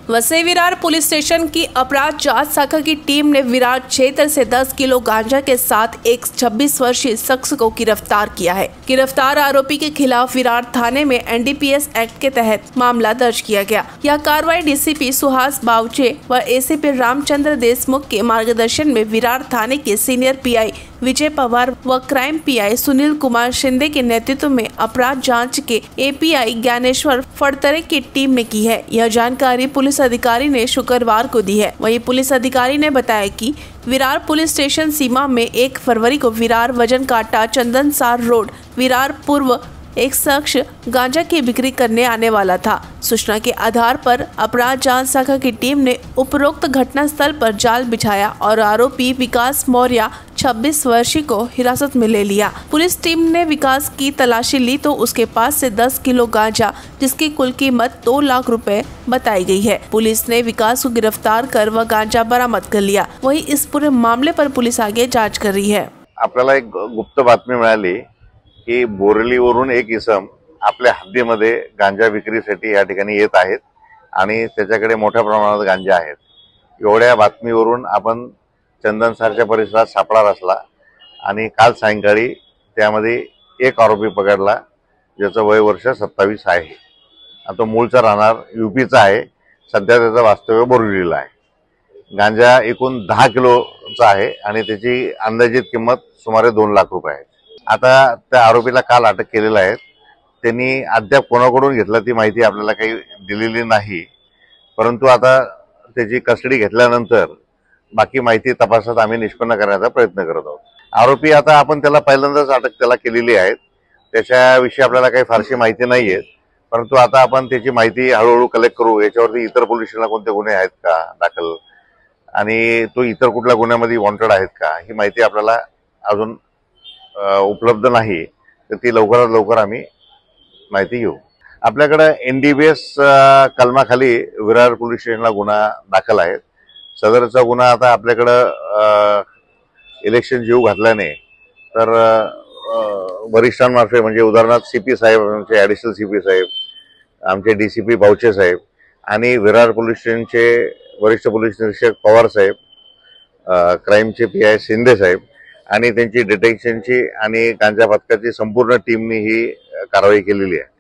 Vasai Virar police station की अपराध जांच शाखा की टीम ने विरार क्षेत्र से 10 किलो गांजा के साथ एक 26 वर्षीय शख्स को गिरफ्तार किया है। गिरफ्तार आरोपी के खिलाफ विरार थाने में एनडीपीएस एक्ट के तहत मामला दर्ज किया गया। यह कार्रवाई डीसीपी सुहास बावचे व एसीपी रामचंद्र देशमुख के मार्गदर्शन में विरार थाने के सीनियर पीआई विजय पवार व क्राइम पीआई सुनील कुमार शिंदे के नेतृत्व में अपराध जांच के एपीआई ज्ञानेश्वर फड़तरे की टीम ने की है। यह जानकारी पुलिस अधिकारी ने शुक्रवार को दी है। वहीं पुलिस अधिकारी ने बताया कि विरार पुलिस स्टेशन सीमा में 1 फरवरी को विरार वजन काटा चंदनसार रोड विरार पूर्व एक शख्स गांजा की बिक्री करने आने वाला था। सूचना के आधार पर अपराध जांच शाखा की टीम ने उपरोक्त घटना स्थल पर जाल बिछाया और आरोपी विकास मौर्य 26 वर्षीय को हिरासत में ले लिया। पुलिस टीम ने विकास की तलाशी ली तो उसके पास से 10 किलो गांजा जिसकी कुल कीमत 2 लाख रुपए बताई गई है। पुलिस ने विकास को गिरफ्तार कर वह गांजा बरामद कर लिया। वहीं इस पूरे मामले पर पुलिस आगे जांच कर रही है। आपल्याला एक गुप्त बातमी मिळाली की बोरलीवरून एक इसम आपल्या हद्दीमध्ये गांजा विक्रीसाठी या ठिकाणी येत आहेत आणि त्याच्याकडे मोठ्या प्रमाणात गांजा आहेत। एवढ्या बातमीवरून आपण चंदनसारच्या परिसरात सापळा रचला आणि काल सायंकाळी त्यामध्ये एक आरोपी पकडला ज्याचं वय वर्ष 27 आहे। तो मूळचा राहणार यूपीचा आहे। सध्या त्याचं वास्तव्य बोरिवलीला आहे। गांजा एकूण 10 किलोचा आहे आणि त्याची अंदाजित किंमत सुमारे 2 लाख रुपये आहे। आता त्या आरोपीला काल अटक केलेला आहे। त्यांनी अद्याप कोणाकडून घेतला ती माहिती आपल्याला काही दिलेली नाही, परंतु आता त्याची कस्टडी घेतल्यानंतर बाकी माहिती तपासात आम्ही निष्पन्न करण्याचा प्रयत्न करत आहोत। आरोपी आता आपण त्याला पहिल्यांदाच अटक त्याला केलेली आहे। त्याच्याविषयी आपल्याला काही फारशी माहिती नाहीये, परंतु आता आपण त्याची माहिती हळूहळू कलेक्ट करू। याच्यावरती इतर पोलीस स्टेशनला कोणते गुन्हे आहेत का दाखल आणि तो इतर कुठल्या गुन्ह्यामध्ये वॉन्टेड आहेत का ही माहिती आपल्याला अजून उपलब्ध नाही, तर ती लवकरात लवकर आम्ही माहिती घेऊ। आपल्याकडे एनडीपीएस कलमाखाली विरार पोलीस स्टेशनला गुन्हा दाखल आहे। सदरचा गुन्हा आता आपल्याकडे इलेक्शन जीव घातल्याने तर वरिष्ठांमार्फे म्हणजे उदाहरणार्थ सीपी साहेब, आमचे ॲडिशनल सीपी साहेब, आमचे डीसीपी बावचे साहेब आणि विरार पोलीस स्टेशनचे वरिष्ठ पोलीस निरीक्षक पवार साहेब, क्राईमचे पीआय शिंदे साहेब आणि त्यांची डिटेक्शनची आणि गांजा पथकाची संपूर्ण टीमने ही कारवाई केलेली आहे।